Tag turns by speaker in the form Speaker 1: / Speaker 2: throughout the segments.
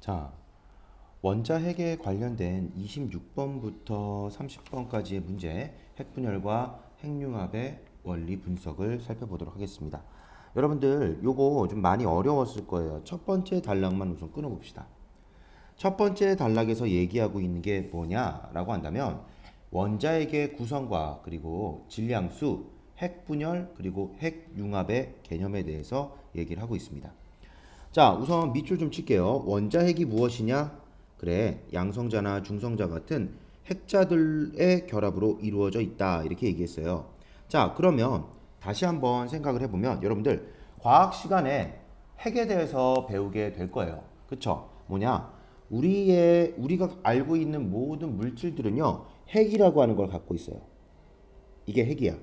Speaker 1: 자, 원자핵에 관련된 26번부터 30번까지의 문제, 핵분열과 핵융합의 원리 분석을 살펴보도록 하겠습니다. 여러분들 요거 좀 많이 어려웠을 거예요. 첫 번째 단락만 우선 끊어봅시다. 첫 번째 단락에서 얘기하고 있는 게 뭐냐라고 한다면 원자핵의 구성과 그리고 질량수, 핵분열 그리고 핵융합의 개념에 대해서 얘기를 하고 있습니다. 자, 우선 밑줄 좀 칠게요. 원자핵이 무엇이냐? 그래, 양성자나 중성자 같은 핵자들의 결합으로 이루어져 있다. 이렇게 얘기했어요. 자, 그러면 다시 한번 생각을 해보면 여러분들 과학 시간에 핵에 대해서 배우게 될 거예요. 그쵸? 뭐냐? 우리가 알고 있는 모든 물질들은요, 핵이라고 하는 걸 갖고 있어요. 이게 핵이야.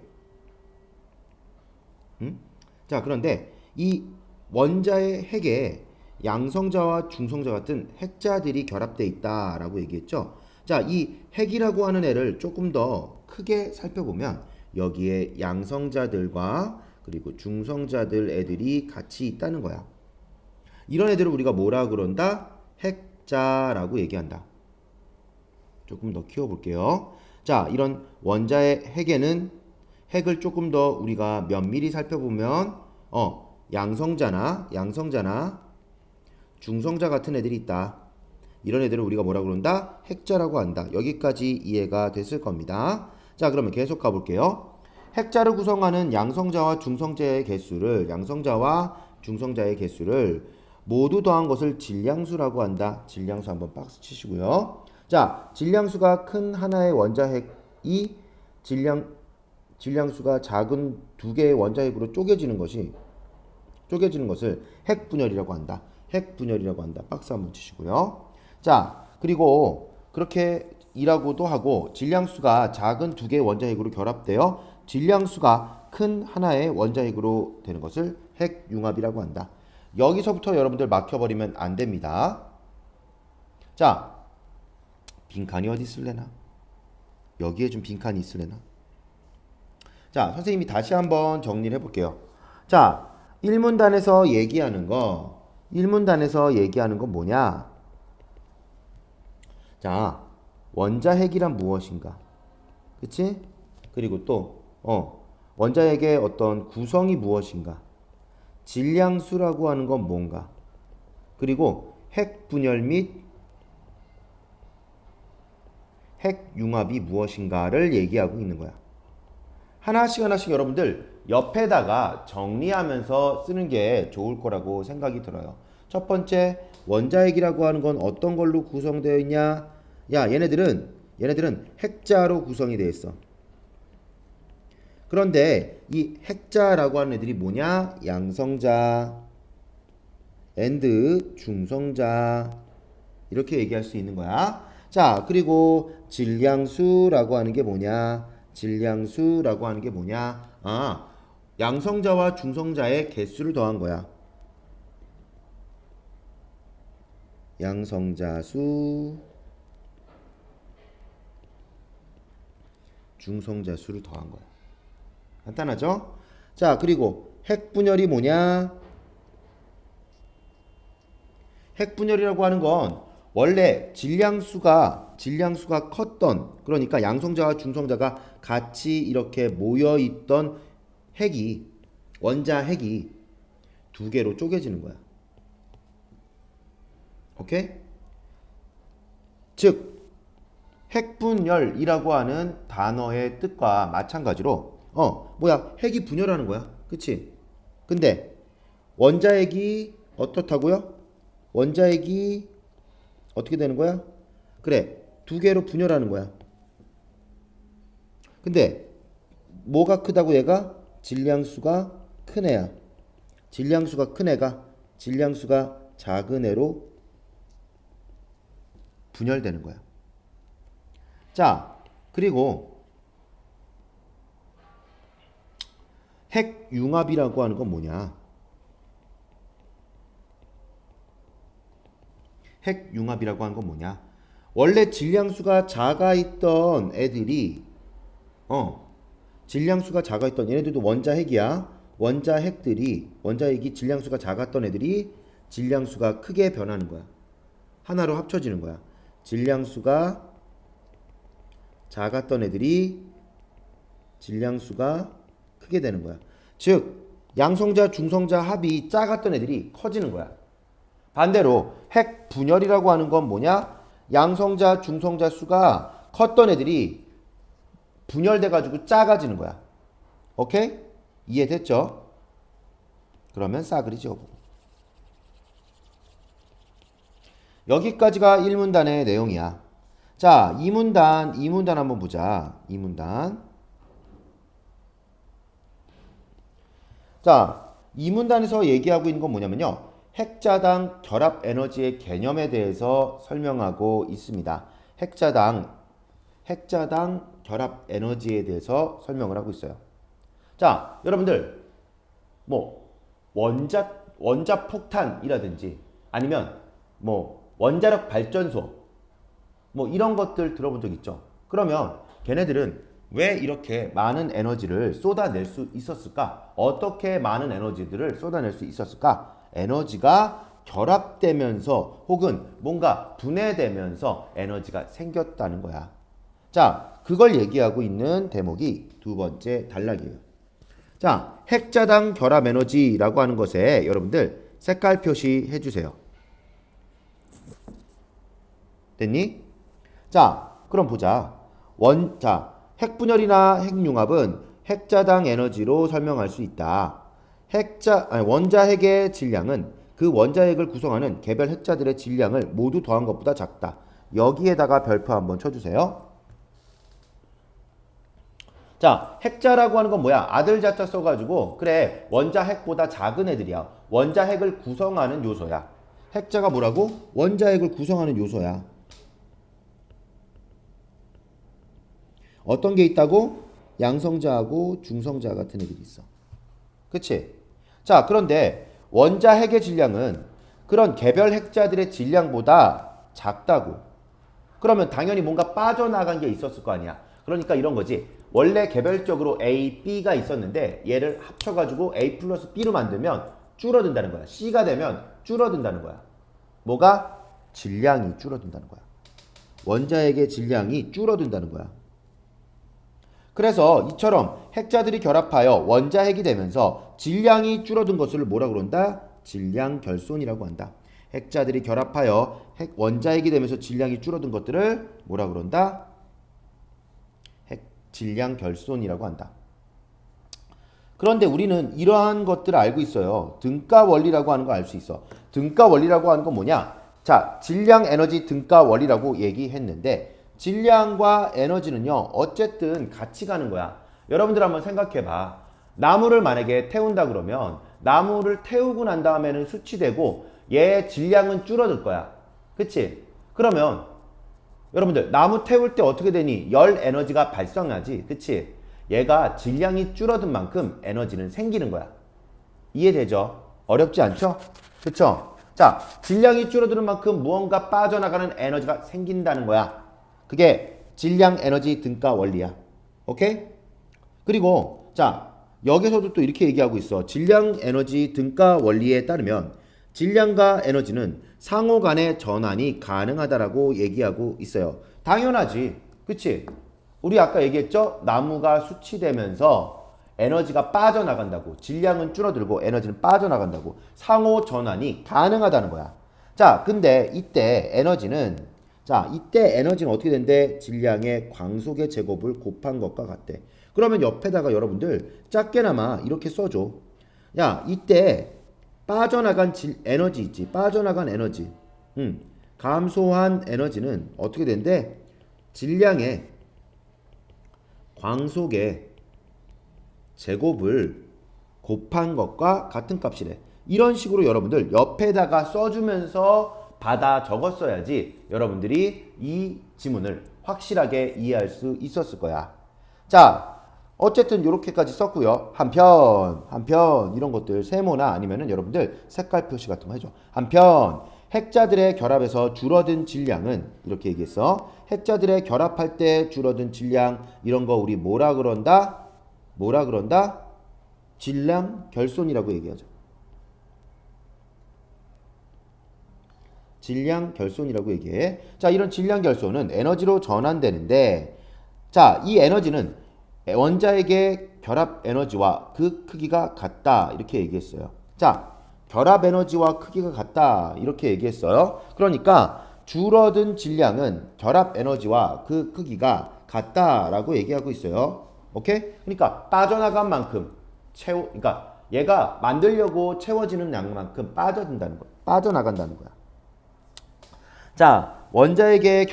Speaker 1: 응? 자, 그런데 이 원자의 핵에 양성자와 중성자 같은 핵자들이 결합되어 있다라고 얘기했죠. 자, 이 핵이라고 하는 애를 조금 더 크게 살펴보면 여기에 양성자들과 그리고 중성자들 애들이 같이 있다는 거야. 이런 애들을 우리가 뭐라 그런다? 핵자라고 얘기한다. 조금 더 키워볼게요. 자, 이런 원자의 핵에는 핵을 조금 더 우리가 면밀히 살펴보면 양성자나 중성자 같은 애들이 있다. 이런 애들을 우리가 뭐라고 그런다? 핵자라고 한다. 여기까지 이해가 됐을 겁니다. 자, 그러면 계속 가볼게요. 핵자를 구성하는 양성자와 중성자의 개수를 모두 더한 것을 질량수라고 한다. 질량수 한번 박스 치시고요. 자, 질량수가 큰 하나의 원자핵이 질량수가 작은 두 개의 원자핵으로 쪼개지는 것을 핵분열이라고 한다. 핵분열이라고 한다. 박스 한번 치시고요. 자, 그리고 그렇게 이라고도 하고 질량수가 작은 두 개의 원자핵으로 결합되어 질량수가 큰 하나의 원자핵으로 되는 것을 핵융합이라고 한다. 여기서부터 여러분들 막혀버리면 안 됩니다. 자, 빈칸이 어디 있을래나? 여기에 좀 빈칸이 있을래나? 자, 선생님이 다시 한번 정리를 해볼게요. 자, 1문단에서 얘기하는 거 뭐냐? 자, 원자핵이란 무엇인가? 그치? 그리고 또, 원자핵의 어떤 구성이 무엇인가? 질량수라고 하는 건 뭔가? 그리고 핵분열 및 핵융합이 무엇인가를 얘기하고 있는 거야. 하나씩 여러분들 옆에다가 정리하면서 쓰는 게 좋을 거라고 생각이 들어요. 첫 번째, 원자핵이라고 하는 건 어떤 걸로 구성되어 있냐? 야, 얘네들은 핵자로 구성이 되어 있어. 그런데 이 핵자라고 하는 애들이 뭐냐? 양성자 앤드 중성자 이렇게 얘기할 수 있는 거야. 자, 그리고 질량수라고 하는 게 뭐냐? 아, 양성자와 중성자의 개수를 더한 거야. 양성자 수, 중성자 수를 더한 거야. 간단하죠? 자, 그리고 핵분열이 뭐냐? 핵분열이라고 하는 건 원래 질량수가 컸던, 그러니까 양성자와 중성자가 같이 이렇게 모여 있던 원자핵이 두 개로 쪼개지는 거야. 오케이? 즉 핵분열이라고 하는 단어의 뜻과 마찬가지로 핵이 분열하는 거야. 그치? 근데 원자핵이 어떻다고요? 원자핵이 어떻게 되는 거야? 그래, 두 개로 분열하는 거야. 근데 뭐가 크다고? 얘가 질량수가 큰 애야. 질량수가 큰 애가 질량수가 작은 애로 분열되는 거야. 자, 그리고 핵융합이라고 하는 건 뭐냐? 핵융합이라고 하는 건 뭐냐? 원래 질량수가 작아 있던 애들이 질량수가 작아 있던 얘네들도 원자핵이 질량수가 작았던 애들이 질량수가 크게 변하는 거야. 하나로 합쳐지는 거야. 질량수가 작았던 애들이 질량수가 크게 되는 거야. 즉 양성자 중성자 합이 작았던 애들이 커지는 거야. 반대로 핵 분열이라고 하는 건 뭐냐? 양성자 중성자 수가 컸던 애들이 분열돼 가지고 작아지는 거야. 오케이? 이해됐죠? 그러면 싸그리 지어보고. 여기까지가 1문단의 내용이야. 자, 2문단 한번 보자. 2문단. 자, 2문단에서 얘기하고 있는 건 뭐냐면요. 핵자당 결합 에너지의 개념에 대해서 설명하고 있습니다. 핵자당 결합 에너지에 대해서 설명을 하고 있어요. 자, 여러분들 뭐 원자 폭탄이라든지 아니면 뭐 원자력 발전소 뭐 이런 것들 들어본 적 있죠? 그러면 걔네들은 왜 이렇게 많은 에너지를 쏟아낼 수 있었을까? 어떻게 많은 에너지들을 쏟아낼 수 있었을까? 에너지가 결합되면서 혹은 뭔가 분해되면서 에너지가 생겼다는 거야. 자, 그걸 얘기하고 있는 대목이 두 번째 단락이에요. 자, 핵자당 결합 에너지라고 하는 것에 여러분들 색깔 표시해 주세요. 됐니? 자, 그럼 보자. 핵분열이나 핵융합은 핵자당 에너지로 설명할 수 있다. 원자핵의 질량은 그 원자핵을 구성하는 개별 핵자들의 질량을 모두 더한 것보다 작다. 여기에다가 별표 한번 쳐주세요. 자, 핵자라고 하는 건 뭐야? 아들 자자 써가지고 그래 원자핵보다 작은 애들이야. 원자핵을 구성하는 요소야. 핵자가 뭐라고? 원자핵을 구성하는 요소야. 어떤 게 있다고? 양성자하고 중성자 같은 애들이 있어. 그치? 자, 그런데 원자핵의 질량은 그런 개별 핵자들의 질량보다 작다고. 그러면 당연히 뭔가 빠져나간 게 있었을 거 아니야. 그러니까 이런 거지. 원래 개별적으로 A, B가 있었는데 얘를 합쳐가지고 A 플러스 B로 만들면 줄어든다는 거야. C가 되면 줄어든다는 거야. 뭐가? 질량이 줄어든다는 거야. 원자핵의 질량이 줄어든다는 거야. 그래서 이처럼 핵자들이 결합하여 원자핵이 되면서 질량이 줄어든 것을 뭐라 그런다? 질량 결손이라고 한다. 핵자들이 결합하여 원자핵이 되면서 질량이 줄어든 것들을 뭐라 그런다? 질량 결손이라고 한다. 그런데 우리는 이러한 것들을 알고 있어요. 등가 원리라고 하는 거 알 수 있어. 등가 원리라고 하는 건 뭐냐? 자, 질량 에너지 등가 원리라고 얘기했는데 질량과 에너지는요, 어쨌든 같이 가는 거야. 여러분들 한번 생각해 봐. 나무를 만약에 태운다 그러면 나무를 태우고 난 다음에는 수치되고 얘의 질량은 줄어들 거야. 그치? 그러면 여러분들 나무 태울 때 어떻게 되니? 열 에너지가 발생하지. 그치? 얘가 질량이 줄어든 만큼 에너지는 생기는 거야. 이해되죠? 어렵지 않죠? 그쵸? 자, 질량이 줄어드는 만큼 무언가 빠져나가는 에너지가 생긴다는 거야. 그게 질량 에너지 등가 원리야. 오케이? 그리고 자, 여기서도 또 이렇게 얘기하고 있어. 질량 에너지 등가 원리에 따르면 질량과 에너지는 상호 간의 전환이 가능하다라고 얘기하고 있어요. 당연하지. 그치? 우리 아까 얘기했죠? 나무가 수치되면서 에너지가 빠져나간다고. 질량은 줄어들고 에너지는 빠져나간다고. 상호 전환이 가능하다는 거야. 자, 근데 이때 에너지는 어떻게 된대? 질량의 광속의 제곱을 곱한 것과 같대. 그러면 옆에다가 여러분들 작게나마 이렇게 써줘. 야, 이때 빠져나간 에너지 있지. 빠져나간 에너지. 감소한 에너지는 어떻게 된대? 질량의 광속의 제곱을 곱한 것과 같은 값이래. 이런 식으로 여러분들 옆에다가 써주면서 받아 적었어야지 여러분들이 이 지문을 확실하게 이해할 수 있었을 거야. 자, 어쨌든 이렇게까지 썼고요. 한편 이런 것들 세모나 아니면은 여러분들 색깔 표시 같은 거 해줘. 한편 핵자들의 결합에서 줄어든 질량은 이렇게 얘기했어. 핵자들의 결합할 때 줄어든 질량 이런 거 우리 뭐라 그런다? 질량 결손이라고 얘기하죠. 질량 결손이라고 얘기해. 자, 이런 질량 결손은 에너지로 전환되는데, 자, 이 에너지는 원자핵의 결합 에너지와 그 크기가 같다. 이렇게 얘기했어요. 자, 결합 에너지와 크기가 같다. 이렇게 얘기했어요. 그러니까 줄어든 질량은 결합 에너지와 그 크기가 같다라고 얘기하고 있어요. 오케이? 그러니까 빠져나간 만큼 그러니까 얘가 만들려고 채워지는 양만큼 빠져든다는 거. 빠져나간다는 거야. 자, 원자핵을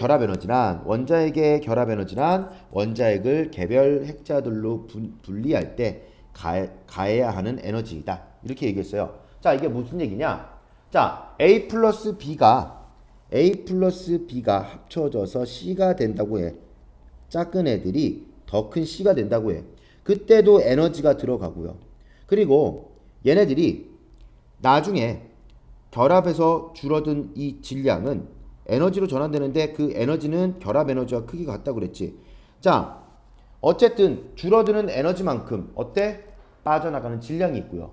Speaker 1: 개별 핵자들로 분리할 때 가해야 하는 에너지이다. 이렇게 얘기했어요. 자, 이게 무슨 얘기냐? 자, A 플러스 B가 합쳐져서 C가 된다고 해. 작은 애들이 더 큰 C가 된다고 해. 그때도 에너지가 들어가고요. 그리고 얘네들이 나중에 결합해서 줄어든 이 질량은 에너지로 전환되는데 그 에너지는 결합 에너지와 크기가 같다고 그랬지. 자, 어쨌든 줄어드는 에너지만큼 어때? 빠져나가는 질량이 있고요.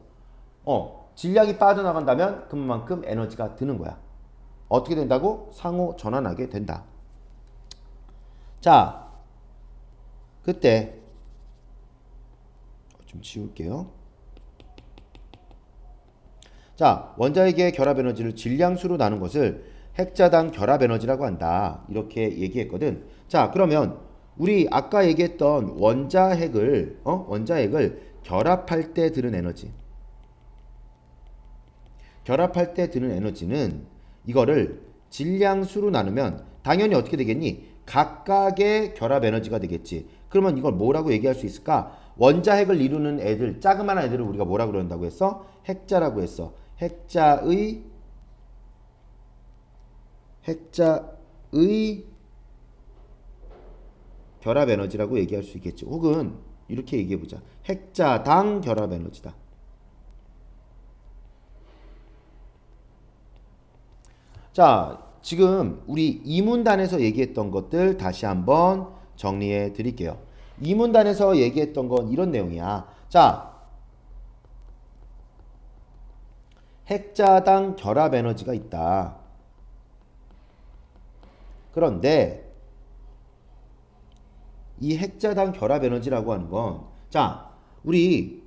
Speaker 1: 질량이 빠져나간다면 그만큼 에너지가 드는 거야. 어떻게 된다고? 상호 전환하게 된다. 자, 그때 좀 지울게요. 자, 원자핵의 결합 에너지를 질량수로 나눈 것을 핵자당 결합 에너지라고 한다. 이렇게 얘기했거든. 자, 그러면 우리 아까 얘기했던 원자핵을 결합할 때 드는 에너지. 결합할 때 드는 에너지는 이거를 질량수로 나누면 당연히 어떻게 되겠니? 각각의 결합 에너지가 되겠지. 그러면 이걸 뭐라고 얘기할 수 있을까? 원자핵을 이루는 애들, 자그마한 애들을 우리가 뭐라고 그런다고 했어? 핵자라고 했어. 핵자의 결합 에너지라고 얘기할 수 있겠지. 혹은 이렇게 얘기해 보자. 핵자당 결합 에너지다. 자, 지금 우리 이문단에서 얘기했던 것들 다시 한번 정리해 드릴게요. 이문단에서 얘기했던 건 이런 내용이야. 자, 핵자당 결합 에너지가 있다. 그런데 이 핵자당 결합 에너지라고 하는 건, 자, 우리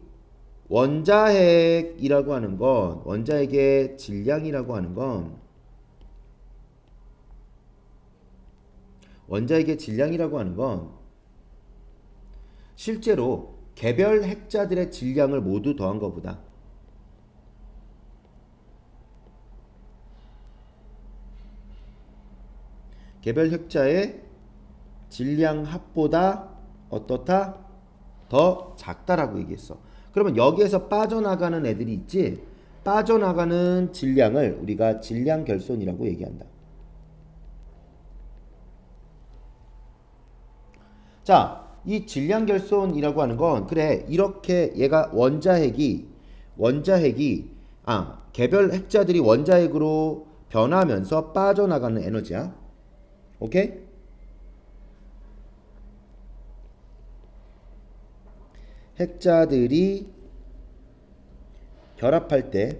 Speaker 1: 원자핵이라고 하는 건, 원자핵의 질량이라고 하는 건, 실제로 개별 핵자들의 질량을 모두 더한 것보다 개별 핵자의 질량 합보다 어떻다? 더 작다라고 얘기했어. 그러면 여기에서 빠져나가는 애들이 있지? 빠져나가는 질량을 우리가 질량 결손이라고 얘기한다. 자, 이 질량 결손이라고 하는 건, 그래, 이렇게 얘가 개별 핵자들이 원자핵으로 변하면서 빠져나가는 에너지야. 오케이? 핵자들이 결합할 때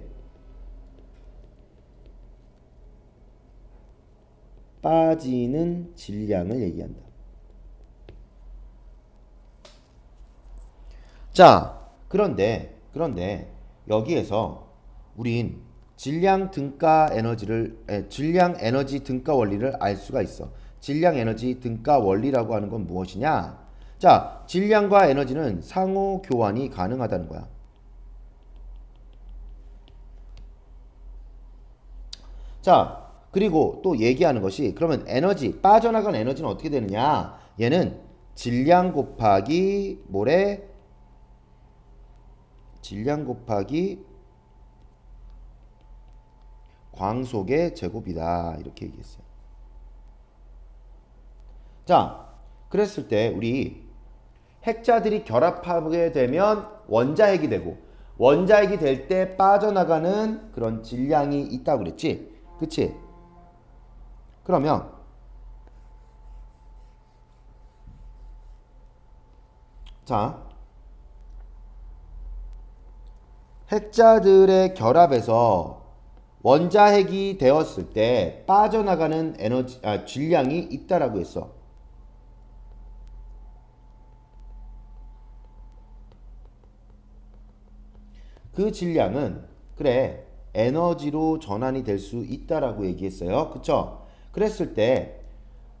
Speaker 1: 빠지는 질량을 얘기한다. 자, 그런데 여기에서 우린 질량 에너지 등가 원리를 알 수가 있어. 질량 에너지 등가 원리라고 하는 건 무엇이냐? 자, 질량과 에너지는 상호 교환이 가능하다는 거야. 자, 그리고 또 얘기하는 것이, 그러면 빠져나간 에너지는 어떻게 되느냐? 얘는 질량 곱하기 뭐래? 질량 곱하기 광속의 제곱이다. 이렇게 얘기했어요. 자, 그랬을 때 우리 핵자들이 결합하게 되면 원자핵이 되고, 원자핵이 될 때 빠져나가는 그런 질량이 있다고 그랬지? 그치? 그러면 자, 핵자들의 결합에서 원자핵이 되었을 때 빠져나가는 질량이 있다라고 했어. 그 질량은 그래 에너지로 전환이 될 수 있다라고 얘기했어요. 그쵸? 그랬을 때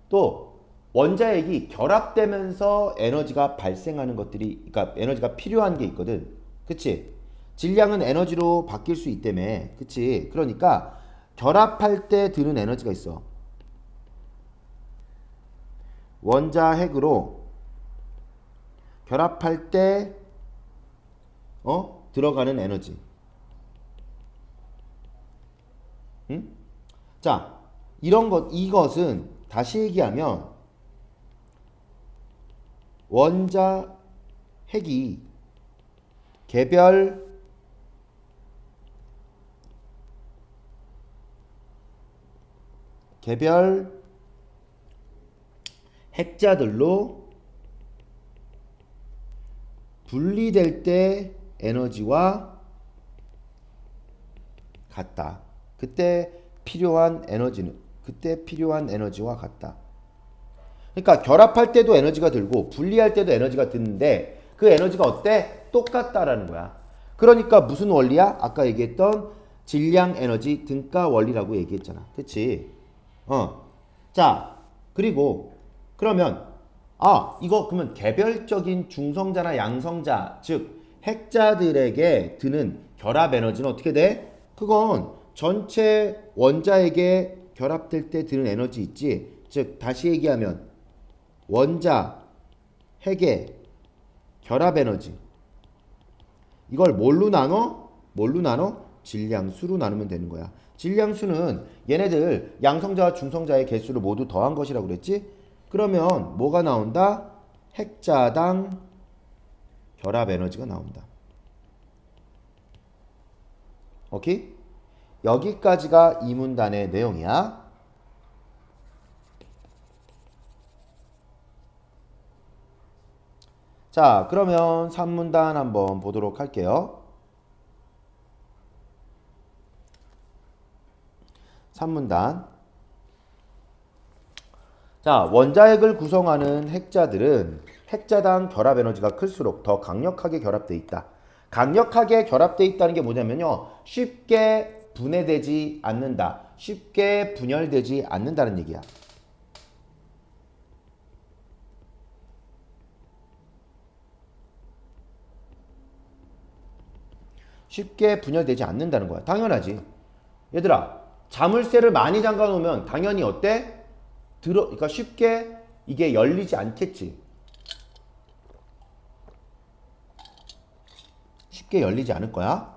Speaker 1: 또 원자핵이 결합되면서 에너지가 발생하는 것들이 그러니까 에너지가 필요한 게 있거든. 그치? 질량은 에너지로 바뀔 수 있다며. 그치? 그러니까 결합할 때 드는 에너지가 있어. 원자핵으로 결합할 때 들어가는 에너지. 응? 자, 이것은 다시 얘기하면 원자핵이 개별 핵자들로 분리될 때 에너지와 같다. 그때 필요한 에너지와 같다. 그러니까 결합할 때도 에너지가 들고 분리할 때도 에너지가 드는데 그 에너지가 어때? 똑같다라는 거야. 그러니까 무슨 원리야? 아까 얘기했던 질량 에너지 등가 원리라고 얘기했잖아. 그치? 자, 그리고 그러면 이거 그러면 개별적인 중성자나 양성자, 즉 핵자들에게 드는 결합 에너지는 어떻게 돼? 그건 전체 원자에게 결합될 때 드는 에너지 있지. 즉 다시 얘기하면 원자, 핵의 결합 에너지. 이걸 뭘로 나눠? 질량수로 나누면 되는 거야. 질량수는 얘네들 양성자와 중성자의 개수를 모두 더한 것이라고 그랬지? 그러면 뭐가 나온다? 핵자당 결합 에너지가 나온다. 오케이? 여기까지가 이 문단의 내용이야. 자, 그러면 3문단 한번 보도록 할게요. 3문단. 자, 원자핵을 구성하는 핵자들은 핵자당 결합 에너지가 클수록 더 강력하게 결합되어 있다. 강력하게 결합되어 있다는 게 뭐냐면요. 쉽게 분해되지 않는다. 쉽게 분열되지 않는다는 얘기야. 쉽게 분열되지 않는다는 거야. 당연하지. 얘들아, 자물쇠를 많이 잠가 놓으면 당연히 어때? 그러니까 쉽게 이게 열리지 않겠지. 쉽게 열리지 않을 거야.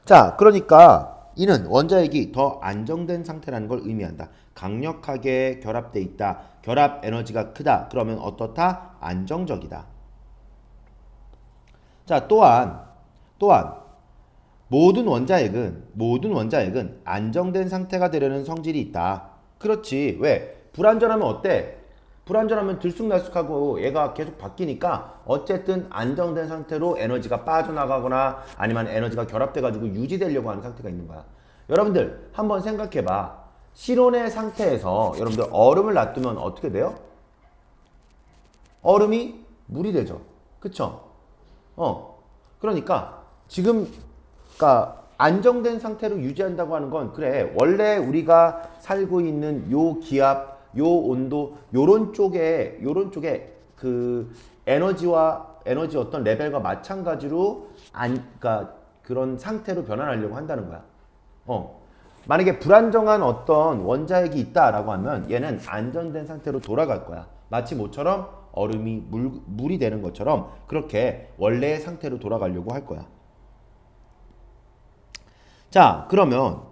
Speaker 1: 자, 그러니까 이는 원자핵이 더 안정된 상태라는 걸 의미한다. 강력하게 결합돼 있다. 결합 에너지가 크다. 그러면 어떻다? 안정적이다. 자, 또한 모든 원자핵은 안정된 상태가 되려는 성질이 있다. 그렇지. 왜? 불안전하면 어때? 불안전하면 들쑥날쑥하고 얘가 계속 바뀌니까 어쨌든 안정된 상태로 에너지가 빠져나가거나 아니면 에너지가 결합돼가지고 유지되려고 하는 상태가 있는 거야. 여러분들 한번 생각해봐. 실온의 상태에서 여러분들 얼음을 놔두면 어떻게 돼요? 얼음이 물이 되죠. 그쵸? 그러니까 지금 그러니까 안정된 상태로 유지한다고 하는 건 그래 원래 우리가 살고 있는 요 기압, 요 온도 요런 쪽에 그 에너지 어떤 레벨과 마찬가지로 그러니까 그런 상태로 변환하려고 한다는 거야. 만약에 불안정한 어떤 원자핵이 있다라고 하면 얘는 안정된 상태로 돌아갈 거야. 마치 모처럼 얼음이 물이 되는 것처럼 그렇게 원래의 상태로 돌아가려고 할 거야. 자, 그러면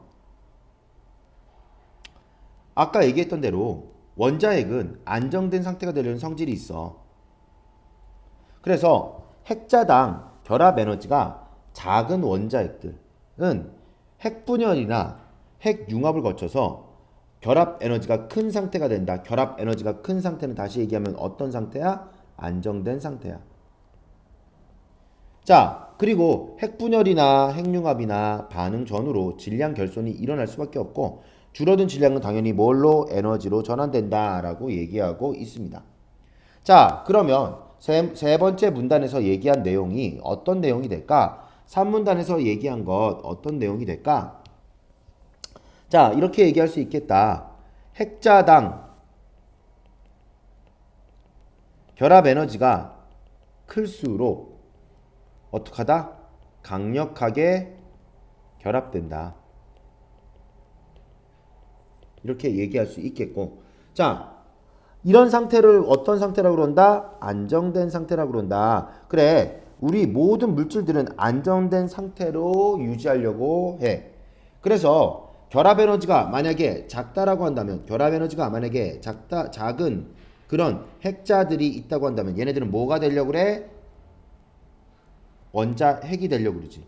Speaker 1: 아까 얘기했던 대로 원자핵은 안정된 상태가 되려는 성질이 있어. 그래서 핵자당 결합 에너지가 작은 원자핵들은 핵분열이나 핵융합을 거쳐서 결합 에너지가 큰 상태가 된다. 결합 에너지가 큰 상태는 다시 얘기하면 어떤 상태야? 안정된 상태야. 자, 그리고 핵분열이나 핵융합이나 반응 전후로 질량 결손이 일어날 수밖에 없고 줄어든 질량은 당연히 뭘로? 에너지로 전환된다라고 얘기하고 있습니다. 자, 그러면 세 번째 문단에서 얘기한 내용이 어떤 내용이 될까? 3문단에서 얘기한 것 어떤 내용이 될까? 자, 이렇게 얘기할 수 있겠다. 핵자당 결합 에너지가 클수록 어떻게 하다? 강력하게 결합된다. 이렇게 얘기할 수 있겠고. 자, 이런 상태를 어떤 상태라고 그런다? 안정된 상태라고 그런다. 그래, 우리 모든 물질들은 안정된 상태로 유지하려고 해. 그래서 결합 에너지가 만약에 작다라고 한다면, 결합 에너지가 만약에 작은 그런 핵자들이 있다고 한다면 얘네들은 뭐가 되려고 그래? 원자 핵이 되려고 그러지.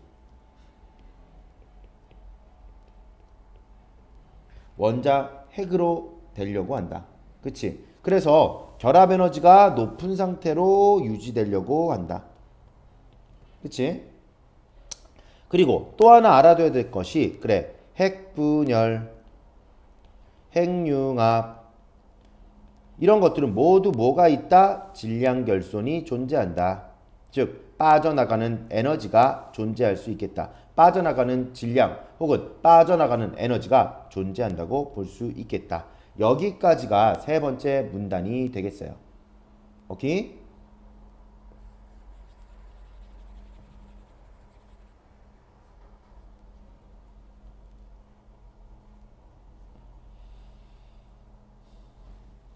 Speaker 1: 원자 핵으로 되려고 한다. 그치? 그래서 결합 에너지가 높은 상태로 유지되려고 한다. 그치? 그리고 또 하나 알아둬야 될 것이 그래, 핵분열, 핵융합 이런 것들은 모두 뭐가 있다? 질량 결손이 존재한다. 즉 빠져나가는 에너지가 존재할 수 있겠다. 빠져나가는 질량 혹은 빠져나가는 에너지가 존재한다고 볼 수 있겠다. 여기까지가 세 번째 문단이 되겠어요. 오케이?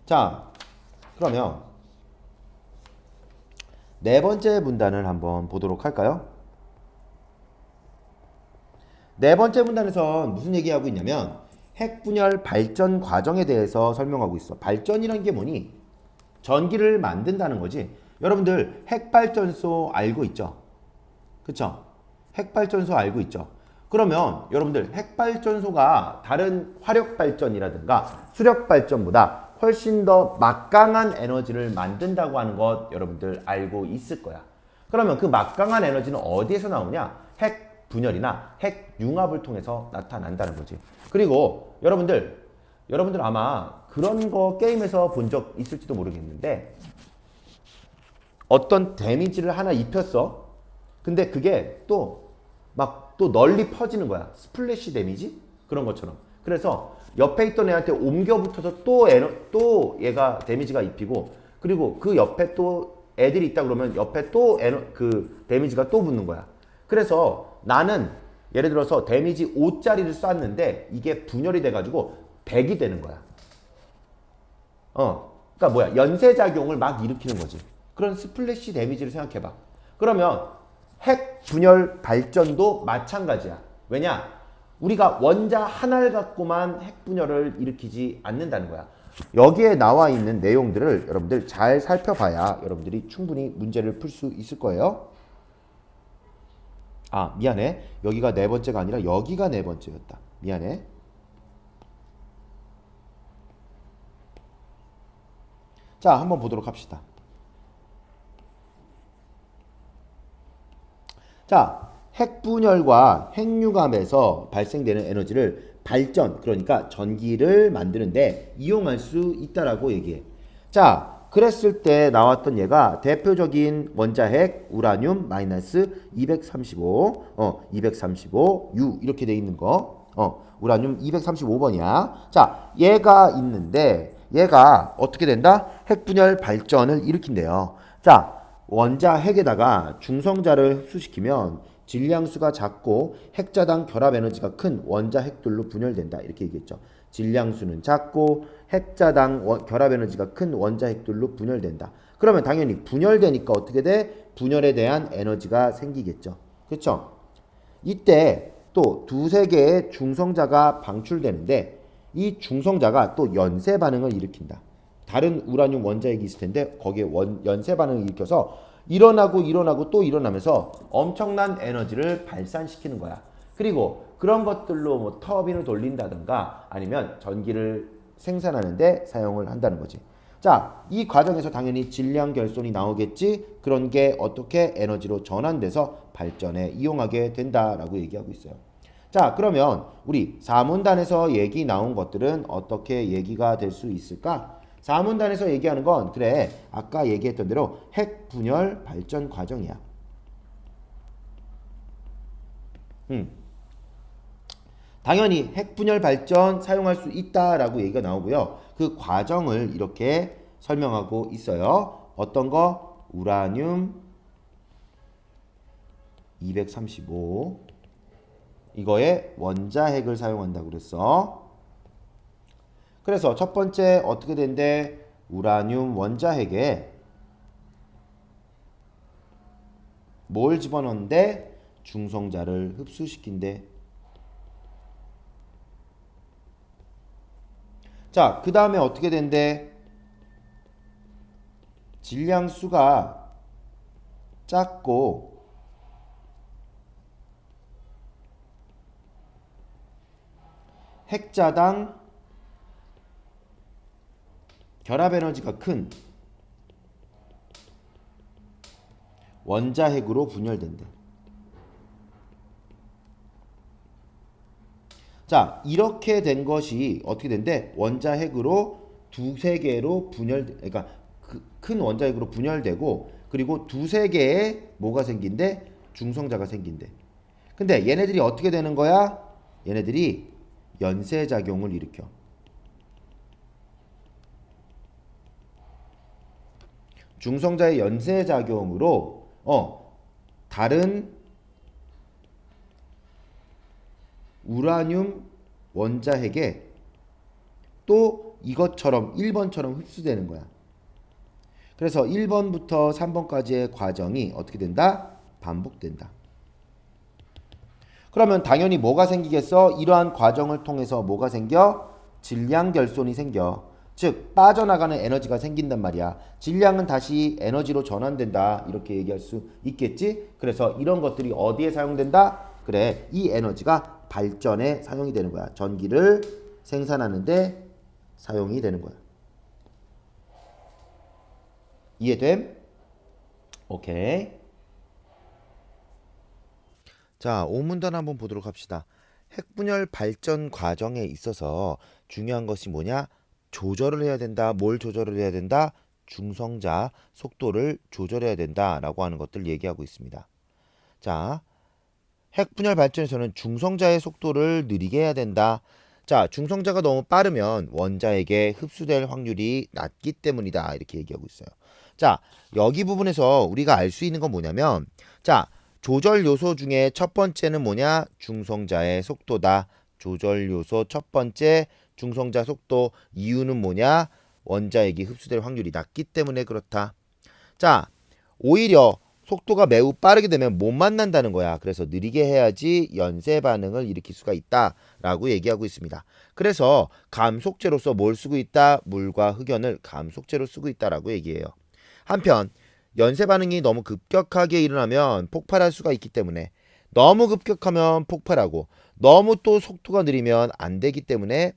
Speaker 1: 자, 그러면 네 번째 문단을 한번 보도록 할까요? 네 번째 문단에선 무슨 얘기하고 있냐면 핵분열 발전 과정에 대해서 설명하고 있어. 발전이란 게 뭐니? 전기를 만든다는 거지. 여러분들 핵발전소 알고 있죠? 그쵸? 핵발전소 알고 있죠? 그러면 여러분들 핵발전소가 다른 화력발전이라든가 수력발전보다 훨씬 더 막강한 에너지를 만든다고 하는 것 여러분들 알고 있을 거야. 그러면 그 막강한 에너지는 어디에서 나오냐? 핵분열이나 핵융합을 통해서 나타난다는 거지. 그리고 여러분들 아마 그런 거 게임에서 본 적 있을지도 모르겠는데 어떤 데미지를 하나 입혔어. 근데 그게 또 널리 퍼지는 거야. 스플래시 데미지? 그런 것처럼. 그래서 옆에 있던 애한테 옮겨 붙어서 또 얘가 데미지가 입히고 그리고 그 옆에 또 애들이 있다 그러면 옆에 또 그 데미지가 또 붙는 거야. 그래서 나는 예를 들어서 데미지 5짜리를 쐈는데 이게 분열이 돼가지고 100이 되는 거야. 그러니까 뭐야? 연쇄작용을 막 일으키는 거지. 그런 스플래시 데미지를 생각해봐. 그러면 핵 분열 발전도 마찬가지야. 왜냐? 우리가 원자 하나를 갖고만 핵 분열을 일으키지 않는다는 거야. 여기에 나와 있는 내용들을 여러분들 잘 살펴봐야 여러분들이 충분히 문제를 풀 수 있을 거예요. 아, 미안해. 여기가 네 번째가 아니라 여기가 네 번째였다. 미안해. 자, 한번 보도록 합시다. 자, 핵분열과 핵융합에서 발생되는 에너지를 발전, 그러니까 전기를 만드는데 이용할 수 있다라고 얘기해. 자, 그랬을 때 나왔던 얘가 대표적인 원자핵 우라늄 마이너스 235, 235U 이렇게 돼 있는 거. 우라늄 235번이야. 자, 얘가 있는데 얘가 어떻게 된다? 핵분열 발전을 일으킨대요. 자, 원자 핵에다가 중성자를 흡수시키면 질량수가 작고 핵자당 결합 에너지가 큰 원자 핵들로 분열된다. 이렇게 얘기했죠. 질량수는 작고 핵자당 결합 에너지가 큰 원자 핵들로 분열된다. 그러면 당연히 분열되니까 어떻게 돼? 분열에 대한 에너지가 생기겠죠. 그렇죠? 이때 또 두세 개의 중성자가 방출되는데 이 중성자가 또 연쇄 반응을 일으킨다. 다른 우라늄 원자핵이 있을 텐데 거기에 연쇄 반응을 일으켜서 일어나고 또 일어나면서 엄청난 에너지를 발산시키는 거야. 그리고 그런 것들로 뭐 터빈을 돌린다든가 아니면 전기를 생산하는데 사용을 한다는 거지. 자, 이 과정에서 당연히 질량 결손이 나오겠지. 그런 게 어떻게 에너지로 전환돼서 발전에 이용하게 된다라고 얘기하고 있어요. 자, 그러면 우리 4문단에서 얘기 나온 것들은 어떻게 얘기가 될 수 있을까? 4문단에서 얘기하는 건 그래, 아까 얘기했던 대로 핵 분열 발전 과정이야. 당연히 핵분열 발전 사용할 수 있다라고 얘기가 나오고요. 그 과정을 이렇게 설명하고 있어요. 어떤 거? 우라늄 235 이거에 원자핵을 사용한다고 그랬어. 그래서 첫 번째 어떻게 된대? 우라늄 원자핵에 뭘 집어넣는데? 중성자를 흡수시킨대. 자, 그 다음에 어떻게 된대? 질량수가 작고 핵자당 결합 에너지가 큰 원자핵으로 분열된대. 자, 이렇게 된 것이 어떻게 된대? 원자핵으로 두세 개로 그러니까 큰 원자핵으로 분열되고, 그리고 두세 개의 뭐가 생긴대? 중성자가 생긴대. 근데 얘네들이 어떻게 되는 거야? 얘네들이 연쇄작용을 일으켜. 중성자의 연쇄작용으로 다른 우라늄 원자핵에 또 이것처럼 1번처럼 흡수되는 거야. 그래서 1번부터 3번까지의 과정이 어떻게 된다? 반복된다. 그러면 당연히 뭐가 생기겠어? 이러한 과정을 통해서 뭐가 생겨? 질량 결손이 생겨. 즉 빠져나가는 에너지가 생긴단 말이야. 질량은 다시 에너지로 전환된다. 이렇게 얘기할 수 있겠지? 그래서 이런 것들이 어디에 사용된다? 그래, 이 에너지가 발전에 사용이 되는 거야. 전기를 생산하는데 사용이 되는 거야. 이해됨? 오케이. 자, 5문단 한번 보도록 합시다. 핵분열 발전 과정에 있어서 중요한 것이 뭐냐? 조절을 해야 된다. 뭘 조절을 해야 된다? 중성자 속도를 조절해야 된다라고 하는 것들 얘기하고 있습니다. 자, 핵분열 발전에서는 중성자의 속도를 느리게 해야 된다. 자, 중성자가 너무 빠르면 원자에게 흡수될 확률이 낮기 때문이다. 이렇게 얘기하고 있어요. 자, 여기 부분에서 우리가 알 수 있는 건 뭐냐면, 자, 조절 요소 중에 첫 번째는 뭐냐? 중성자의 속도다. 조절 요소 첫 번째 중성자 속도. 이유는 뭐냐? 원자에게 흡수될 확률이 낮기 때문에 그렇다. 자, 오히려 속도가 매우 빠르게 되면 못 만난다는 거야. 그래서 느리게 해야지 연쇄 반응을 일으킬 수가 있다라고 얘기하고 있습니다. 그래서 감속제로서 뭘 쓰고 있다? 물과 흑연을 감속제로 쓰고 있다라고 얘기해요. 한편 연쇄 반응이 너무 급격하게 일어나면 폭발할 수가 있기 때문에, 너무 급격하면 폭발하고 너무 또 속도가 느리면 안 되기 때문에,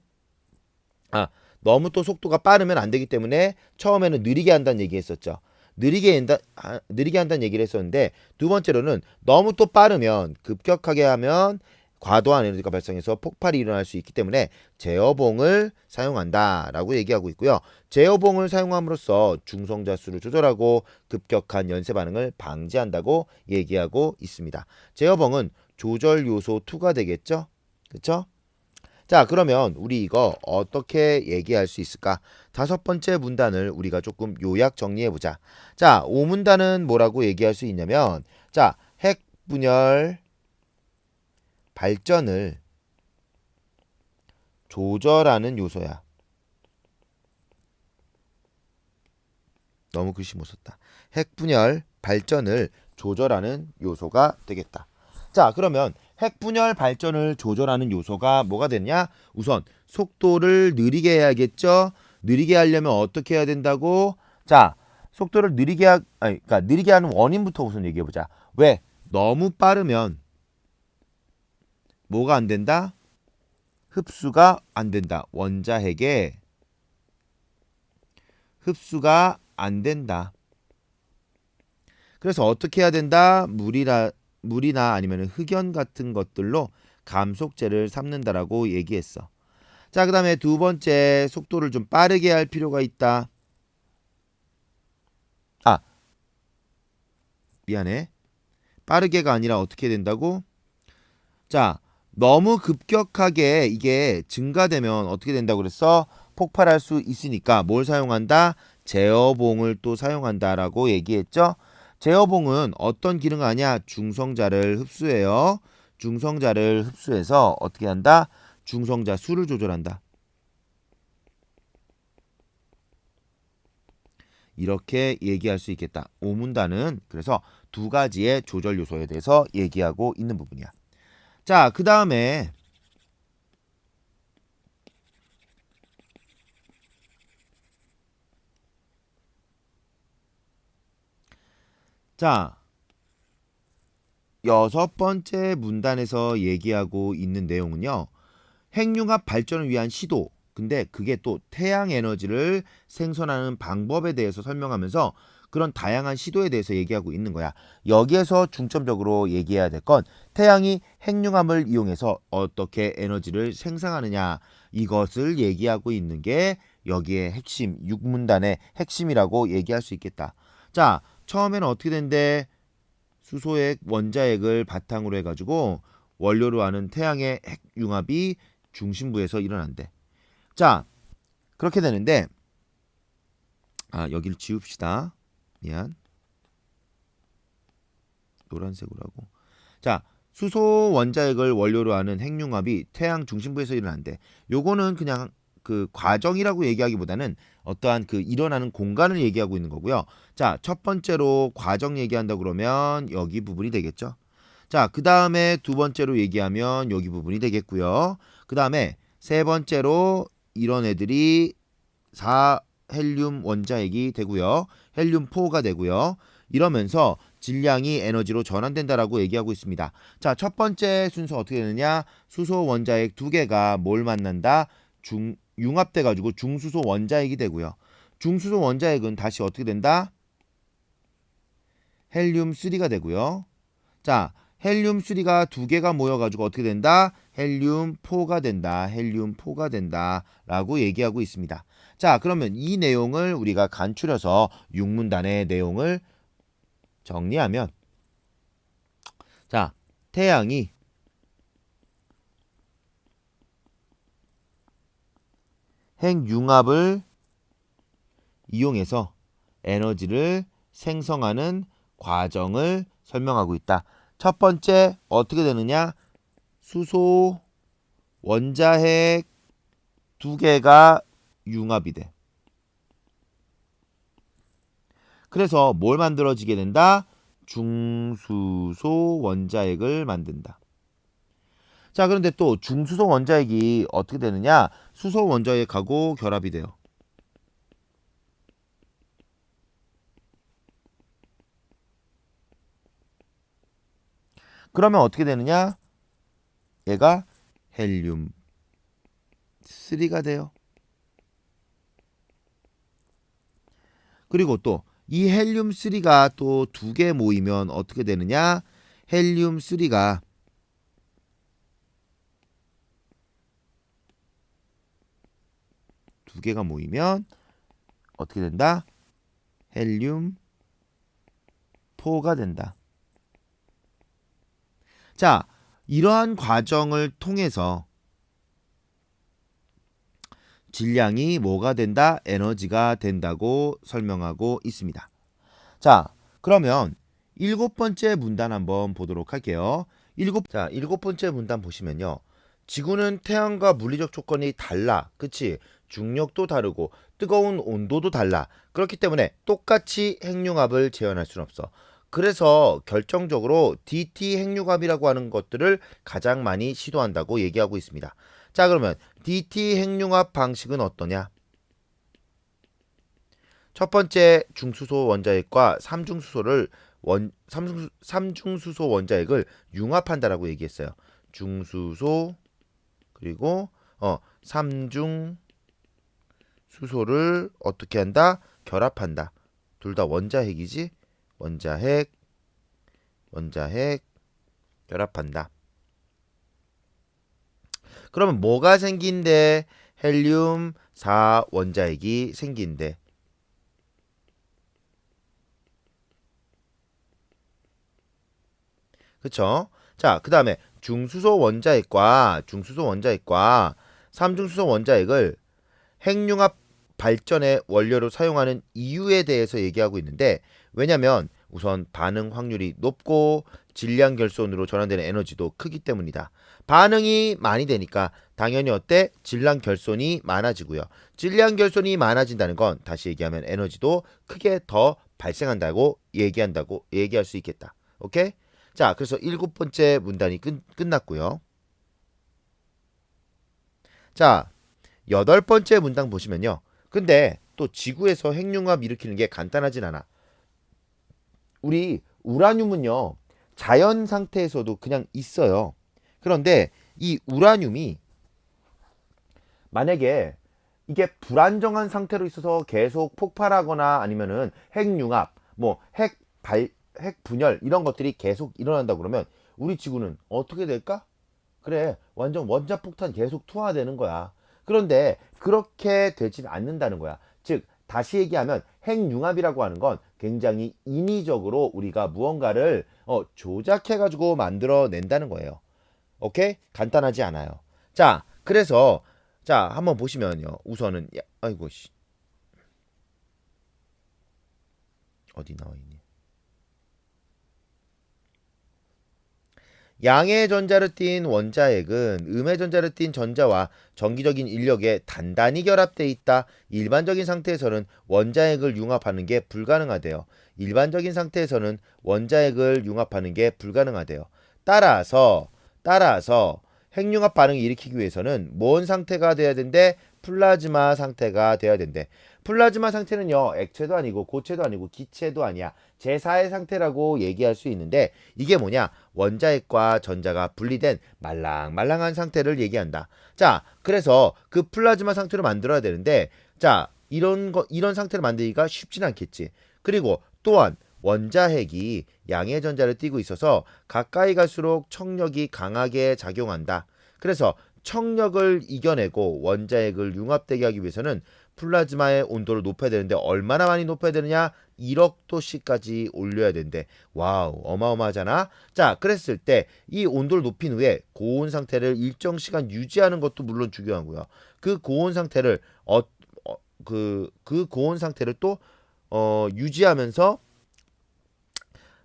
Speaker 1: 너무 또 속도가 빠르면 안 되기 때문에 처음에는 느리게 한다는 얘기 했었죠. 느리게 한다는 얘기를 했었는데, 두 번째로는 너무 또 빠르면, 급격하게 하면 과도한 에너지가 발생해서 폭발이 일어날 수 있기 때문에 제어봉을 사용한다라고 얘기하고 있고요. 제어봉을 사용함으로써 중성자 수를 조절하고 급격한 연쇄 반응을 방지한다고 얘기하고 있습니다. 제어봉은 조절 요소 2가 되겠죠? 그렇죠? 자, 그러면 우리 이거 어떻게 얘기할 수 있을까? 다섯 번째 문단을 우리가 조금 요약 정리해 보자. 자, 5문단은 뭐라고 얘기할 수 있냐면, 자, 핵분열 발전을 조절하는 요소야. 너무 글씨 못 썼다. 핵분열 발전을 조절하는 요소가 되겠다. 자, 그러면 핵분열 발전을 조절하는 요소가 뭐가 되냐? 우선 속도를 느리게 해야겠죠. 느리게 하려면 어떻게 해야 된다고? 자, 속도를 그러니까 느리게 하는 원인부터 우선 얘기해 보자. 왜? 너무 빠르면 뭐가 안 된다? 흡수가 안 된다. 원자핵에 흡수가 안 된다. 그래서 어떻게 해야 된다? 물이나 아니면 흑연 같은 것들로 감속제를 삼는다라고 얘기했어. 자, 그 다음에 두 번째, 속도를 좀 빠르게 할 필요가 있다. 아, 미안해. 빠르게가 아니라 어떻게 된다고? 자, 너무 급격하게 이게 증가되면 어떻게 된다고 그랬어? 폭발할 수 있으니까 뭘 사용한다? 제어봉을 또 사용한다라고 얘기했죠? 제어봉은 어떤 기능을 하냐? 중성자를 흡수해요. 중성자를 흡수해서 어떻게 한다? 중성자 수를 조절한다. 이렇게 얘기할 수 있겠다. 오문단은 그래서 두 가지의 조절 요소에 대해서 얘기하고 있는 부분이야. 자, 그 다음에 자, 여섯 번째 문단에서 얘기하고 있는 내용은요. 핵융합 발전을 위한 시도. 근데 그게 또 태양 에너지를 생성하는 방법에 대해서 설명하면서 그런 다양한 시도에 대해서 얘기하고 있는 거야. 여기에서 중점적으로 얘기해야 될 건 태양이 핵융합을 이용해서 어떻게 에너지를 생성하느냐 이것을 얘기하고 있는 게 여기에 핵심, 6문단의 핵심이라고 얘기할 수 있겠다. 자, 처음에는 어떻게 된대? 수소액 원자핵을 바탕으로 해가지고 원료로 하는 태양의 핵융합이 중심부에서 일어난대. 자, 그렇게 되는데 여기를 지웁시다. 미안. 노란색으로 하고. 자, 수소 원자핵을 원료로 하는 핵융합이 태양 중심부에서 일어난대. 요거는 그냥 그 과정이라고 얘기하기보다는 어떠한 그 일어나는 공간을 얘기하고 있는 거고요. 자, 첫 번째로 과정 얘기한다 그러면 여기 부분이 되겠죠. 자, 그 다음에 두 번째로 얘기하면 여기 부분이 되겠고요. 그 다음에 세 번째로 이런 애들이 4헬륨 원자핵이 되고요. 헬륨4가 되고요. 이러면서 질량이 에너지로 전환된다라고 얘기하고 있습니다. 자, 첫 번째 순서 어떻게 되느냐? 수소 원자핵 두 개가 뭘 만난다? 융합돼 가지고 중수소 원자핵이 되고요. 중수소 원자핵은 다시 어떻게 된다? 헬륨3가 되고요. 자, 헬륨3가 두 개가 모여가지고 어떻게 된다? 헬륨4가 된다. 헬륨4가 된다. 라고 얘기하고 있습니다. 자, 그러면 이 내용을 우리가 간추려서 6문단의 내용을 정리하면 자, 태양이 핵융합을 이용해서 에너지를 생성하는 과정을 설명하고 있다. 첫 번째 어떻게 되느냐? 수소 원자핵 두 개가 융합이 돼. 그래서 뭘 만들어지게 된다? 중수소 원자핵을 만든다. 자, 그런데 또 중수소 원자핵이 어떻게 되느냐? 수소 원자핵하고 결합이 돼요. 그러면 어떻게 되느냐? 얘가 헬륨 3가 돼요. 그리고 또 이 헬륨 3가 또 두 개 모이면 어떻게 되느냐? 헬륨 3가 두 개가 모이면 어떻게 된다? 헬륨 4가 된다. 자, 이러한 과정을 통해서 질량이 뭐가 된다? 에너지가 된다고 설명하고 있습니다. 자, 그러면 일곱 번째 문단 한번 보도록 할게요. 일곱 번째 문단 보시면요. 지구는 태양과 물리적 조건이 달라. 그치? 중력도 다르고 뜨거운 온도도 달라. 그렇기 때문에 똑같이 핵융합을 재현할 수는 없어. 그래서 결정적으로 DT 핵융합이라고 하는 것들을 가장 많이 시도한다고 얘기하고 있습니다. 자, 그러면 DT 핵융합 방식은 어떠냐? 첫 번째 중수소 원자핵과 삼중수소 원자핵을 융합한다라고 얘기했어요. 중수소 그리고 삼중수소 수소를 어떻게 한다? 결합한다. 둘 다 원자핵이지? 원자핵 결합한다. 그러면 뭐가 생긴대? 헬륨 4 원자핵이 생긴대. 그쵸? 자, 그 다음에 중수소 원자핵과 삼중수소 원자핵을 핵융합 발전의 원료로 사용하는 이유에 대해서 얘기하고 있는데, 왜냐면 우선 반응 확률이 높고 질량 결손으로 전환되는 에너지도 크기 때문이다. 반응이 많이 되니까 당연히 어때? 질량 결손이 많아지고요. 질량 결손이 많아진다는 건 다시 얘기하면 에너지도 크게 더 발생한다고 얘기할 수 있겠다. 오케이? 자, 그래서 7번째 문단이 끝났고요. 자, 8번째 문단 보시면요. 근데 또 지구에서 핵융합 일으키는 게 간단하진 않아. 우리 우라늄은요, 자연 상태에서도 그냥 있어요. 그런데 이 우라늄이 만약에 이게 불안정한 상태로 있어서 계속 폭발하거나 아니면은 핵융합, 뭐 핵분열 이런 것들이 계속 일어난다 그러면 우리 지구는 어떻게 될까? 그래, 완전 원자폭탄 계속 투하되는 거야. 그런데 그렇게 되지 않는다는 거야. 즉, 다시 얘기하면 핵융합이라고 하는 건 굉장히 인위적으로 우리가 무언가를 조작해가지고 만들어낸다는 거예요. 오케이? 간단하지 않아요. 자, 그래서 자, 한번 보시면요. 우선은 아이고 씨. 어디 나와 있니? 양의 전자를 띤 원자핵은 음의 전자를 띤 전자와 정기적인 인력에 단단히 결합되어 있다. 일반적인 상태에서는 원자핵을 융합하는 게 불가능하대요. 일반적인 상태에서는 원자핵을 융합하는 게 불가능하대요. 따라서 핵융합 반응을 일으키기 위해서는 뭔 상태가 돼야 된대? 플라즈마 상태가 돼야 된대. 플라즈마 상태는요, 액체도 아니고 고체도 아니고 기체도 아니야. 제4의 상태라고 얘기할 수 있는데, 이게 뭐냐? 원자핵과 전자가 분리된 말랑말랑한 상태를 얘기한다. 자, 그래서 그 플라즈마 상태로 만들어야 되는데, 자, 이런 상태를 만들기가 쉽진 않겠지. 그리고 또한 원자핵이 양의 전자를 띠고 있어서 가까이 갈수록 청력이 강하게 작용한다. 그래서 청력을 이겨내고 원자핵을 융합되게 하기 위해서는 플라즈마의 온도를 높여야 되는데 얼마나 많이 높여야 되느냐? 1억 도씨까지 올려야 된대. 와우, 어마어마하잖아. 자, 그랬을 때 이 온도를 높인 후에 고온 상태를 일정 시간 유지하는 것도 물론 중요하고요. 그 고온 상태를 그 고온 상태를 또 유지하면서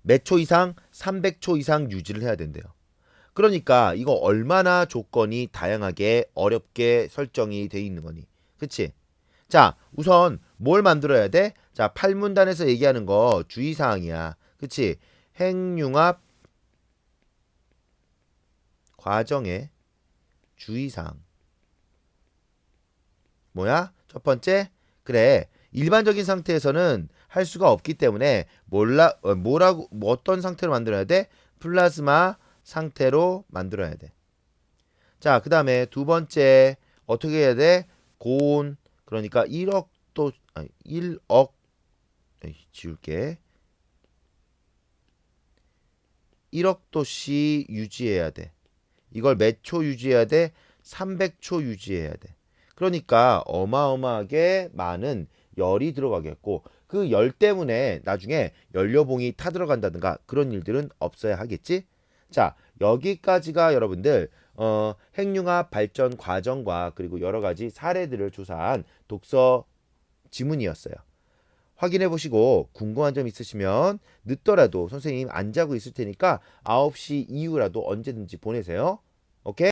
Speaker 1: 몇 초 이상? 300초 이상 유지를 해야 된대요. 그러니까 이거 얼마나 조건이 다양하게 어렵게 설정이 돼 있는 거니. 그치? 자, 우선 뭘 만들어야 돼? 자, 8문단에서 얘기하는 거 주의사항이야. 그치? 핵융합 과정의 주의사항. 뭐야? 첫 번째? 그래. 일반적인 상태에서는 할 수가 없기 때문에 어떤 상태로 만들어야 돼? 플라즈마 상태로 만들어야 돼. 자, 그 다음에 두 번째 어떻게 해야 돼? 고온 그러니까 1억 도 아니 1억 지울게. 1억 도씨 유지해야 돼. 이걸 몇 초 유지해야 돼? 300초 유지해야 돼. 그러니까 어마어마하게 많은 열이 들어가겠고 그 열 때문에 나중에 연료봉이 타들어간다든가 그런 일들은 없어야 하겠지? 자, 여기까지가 여러분들 핵융합 발전 과정과 그리고 여러 가지 사례들을 조사한 독서 지문이었어요. 확인해 보시고 궁금한 점 있으시면 늦더라도 선생님 안 자고 있을 테니까 9시 이후라도 언제든지 보내세요. 오케이?